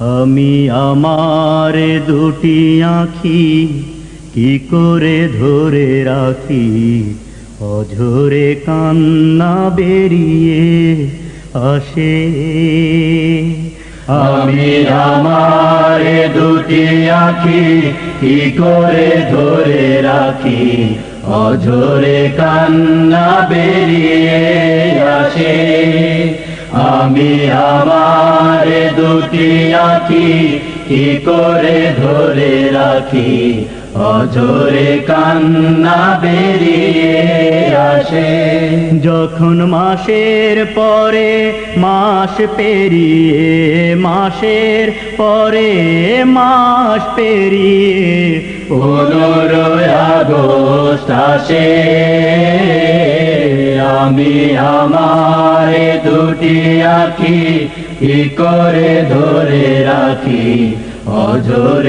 আমি আমার দুটি আঁখি কি করে ধরে রাখি, অঝরে কান্না বেরিয়ে আসে। আমি আমার দুটি আঁখি কি করে ধরে রাখি, অঝরে কান্না বেরিয়ে আসে। আমি আমার দুটি আঁখি কি করে ধরে রাখি, অঝরে কান্না বেরিয়ে আসে। যখন মাসের পরে মাস পেরিয়ে, মাসের পরে মাস পেরিয়ে 15 আগস্ট আসে, আমি আমার দুটি আঁখি কি করে ধরে রাখি, অঝরে